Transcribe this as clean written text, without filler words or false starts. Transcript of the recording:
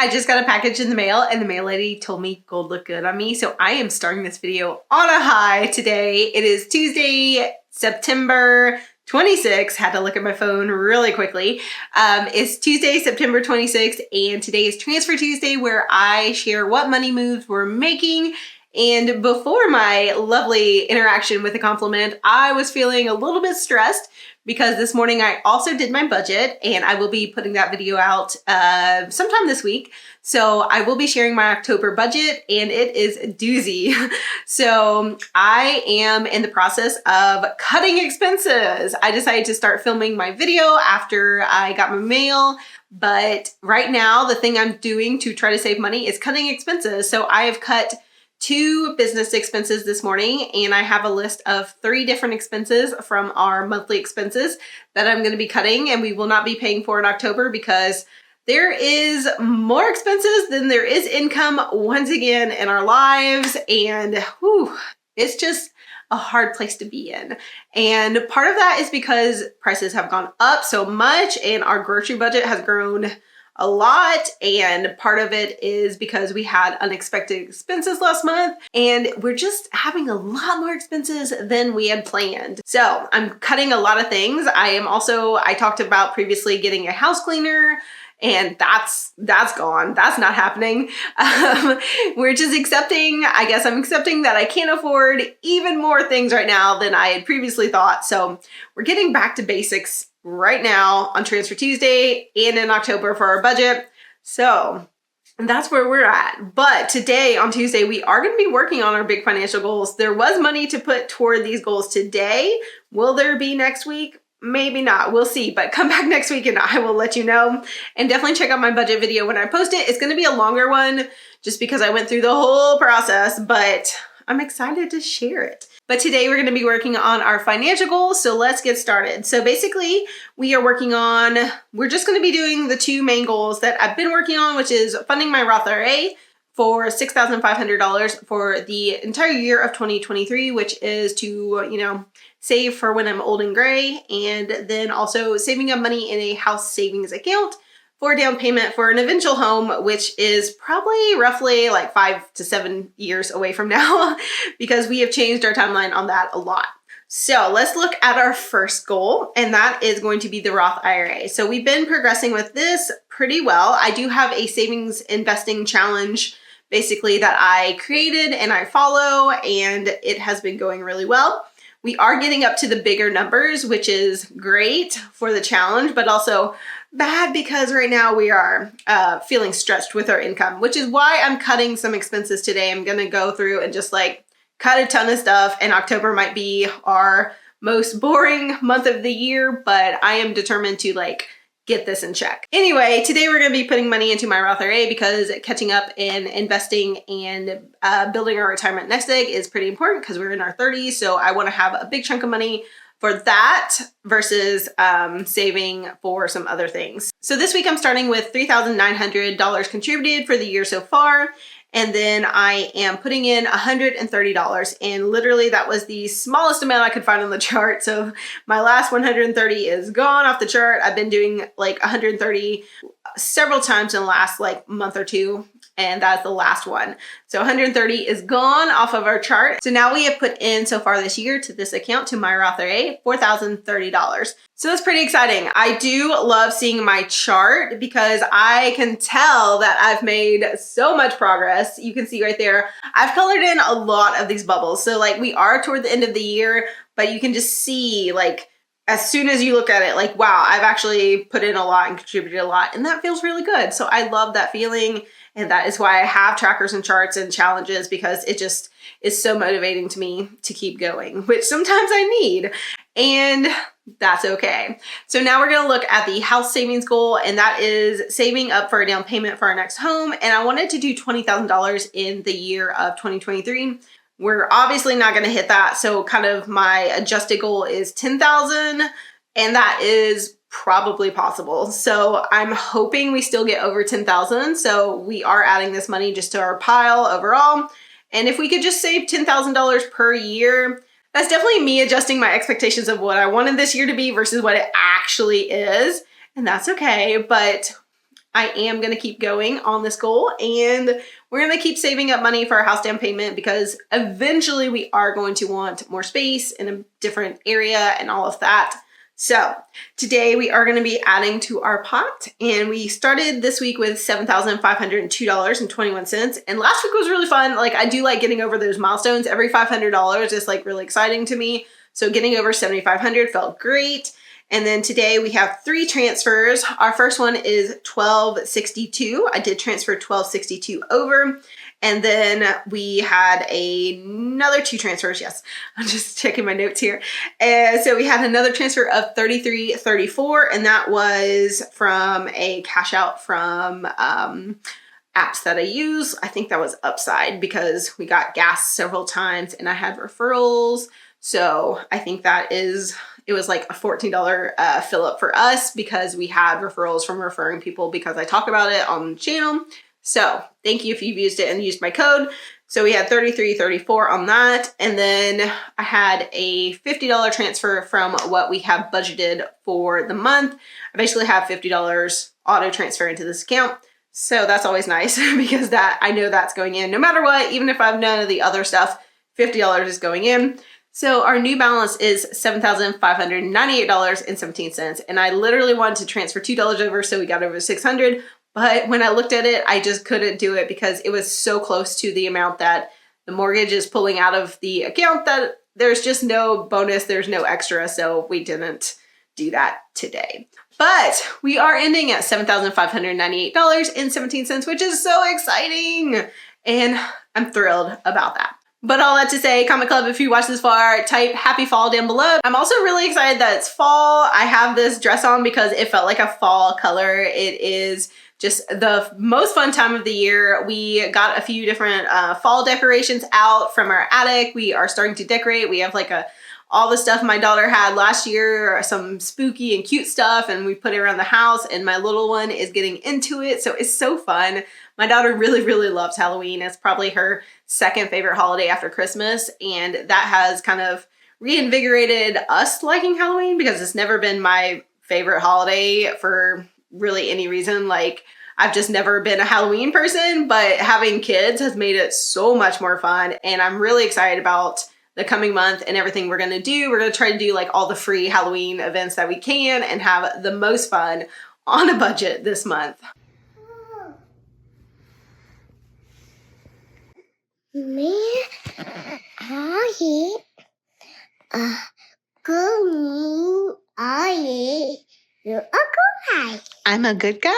I just got a package in the mail and the mail lady told me gold looked good on me. So I am starting this video on a high today. It is Tuesday, September 26th. Had to look at my phone really quickly. It's Tuesday, September 26th, and today is Transfer Tuesday, where I share what money moves we're making. And before my lovely interaction with the compliment, I was feeling a little bit stressed because this morning I also did my budget, and I will be putting that video out sometime this week. So I will be sharing my October budget, and it is a doozy. So I am in the process of cutting expenses. I decided to start filming my video after I got my mail. But right now, the thing I'm doing to try to save money is cutting expenses. So I have cut 2 business expenses this morning, and I have a list of 3 different expenses from our monthly expenses that I'm going to be cutting, and we will not be paying for in October because there is more expenses than there is income once again in our lives, and it's just a hard place to be in. And part of that is because prices have gone up so much and our grocery budget has grown a lot, and part of it is because we had unexpected expenses last month and we're just having a lot more expenses than we had planned. So I'm cutting a lot of things. I talked about previously getting a house cleaner, and that's gone. That's not happening. We're just accepting, I guess I'm accepting that I can't afford even more things right now than I had previously thought. So we're getting back to basics right now on Transfer Tuesday and in October for our budget. So that's where we're at. But today on Tuesday, we are going to be working on our big financial goals. There was money to put toward these goals today. Will there be next week? Maybe not. We'll see. But come back next week and I will let you know. And definitely check out my budget video when I post it. It's going to be a longer one just because I went through the whole process, but I'm excited to share it. But today we're going to be working on our financial goals, so let's get started. So basically, we're just going to be doing the 2 main goals that I've been working on, which is funding my Roth IRA for $6,500 for the entire year of 2023, which is to, save for when I'm old and gray, and then also saving up money in a house savings account for down payment for an eventual home, which is probably roughly like 5 to 7 years away from now because we have changed our timeline on that a lot. So let's look at our first goal, and that is going to be the Roth IRA. So we've been progressing with this pretty well. I do have a savings investing challenge basically that I created and I follow, and it has been going really well. We are getting up to the bigger numbers, which is great for the challenge, but also bad because right now we are feeling stretched with our income, which is why I'm cutting some expenses today. I'm going to go through and just cut a ton of stuff, and October might be our most boring month of the year, but I am determined to get this in check. Anyway, today we're going to be putting money into my Roth IRA because catching up in investing and building our retirement nest egg is pretty important because we're in our 30s. So I want to have a big chunk of money for that versus saving for some other things. So this week I'm starting with $3,900 contributed for the year so far. And then I am putting in $130, and literally that was the smallest amount I could find on the chart. So my last 130 is gone off the chart. I've been doing 130 several times in the last month or 2. And that's the last one. So 130 is gone off of our chart. So now we have put in so far this year to this account, to my Roth IRA, $4,030. So that's pretty exciting. I do love seeing my chart because I can tell that I've made so much progress. You can see right there, I've colored in a lot of these bubbles. So we are toward the end of the year, but you can just see as soon as you look at it, wow, I've actually put in a lot and contributed a lot. And that feels really good. So I love that feeling. And that is why I have trackers and charts and challenges, because it just is so motivating to me to keep going, which sometimes I need, and that's okay. So now we're going to look at the house savings goal, and that is saving up for a down payment for our next home. And I wanted to do $20,000 in the year of 2023. We're obviously not going to hit that. So kind of my adjusted goal is $10,000, and that is probably possible. So I'm hoping we still get over 10,000. So we are adding this money just to our pile overall. And if we could just save $10,000 per year, that's definitely me adjusting my expectations of what I wanted this year to be versus what it actually is. And that's okay. But I am going to keep going on this goal, and we're going to keep saving up money for our house down payment because eventually we are going to want more space in a different area and all of that. So today we are going to be adding to our pot, and we started this week with $7,502.21. And last week was really fun. Like, I do like getting over those milestones. Every $500 is like really exciting to me. So getting over 7,500 felt great. And then today we have 3 transfers. Our first one is 1262. I did transfer 1262 over. And then we had another 2 transfers. Yes, I'm just checking my notes here. And so we had another transfer of 3334, and that was from a cash out from apps that I use. I think that was Upside because we got gas several times and I had referrals. So I think it was like a $14 fill up for us because we had referrals from referring people because I talk about it on the channel. So thank you if you've used it and used my code. So we had 3334 on that. And then I had a $50 transfer from what we have budgeted for the month. I basically have $50 auto transfer into this account. So that's always nice because I know that's going in no matter what, even if I have none of the other stuff, $50 is going in. So our new balance is $7,598.17. And I literally wanted to transfer $2 over, so we got over 600. But when I looked at it, I just couldn't do it because it was so close to the amount that the mortgage is pulling out of the account that there's just no bonus, there's no extra. So we didn't do that today. But we are ending at $7,598.17, which is so exciting. And I'm thrilled about that. But all that to say, comment club if you watch this far, type happy fall down below. I'm also really excited that it's fall. I have this dress on because it felt like a fall color. It is just the most fun time of the year. We got a few different fall decorations out from our attic. We are starting to decorate. We have like all the stuff my daughter had last year, some spooky and cute stuff, and we put it around the house, and my little one is getting into it. So it's so fun. My daughter really, really loves Halloween. It's probably her second favorite holiday after Christmas, and that has kind of reinvigorated us liking Halloween because it's never been my favorite holiday for really any reason. Like, I've just never been a Halloween person, but having kids has made it so much more fun, and I'm really excited about the coming month and everything we're gonna do. We're gonna try to do like all the free Halloween events that we can and have the most fun on a budget this month. I'm a good guy?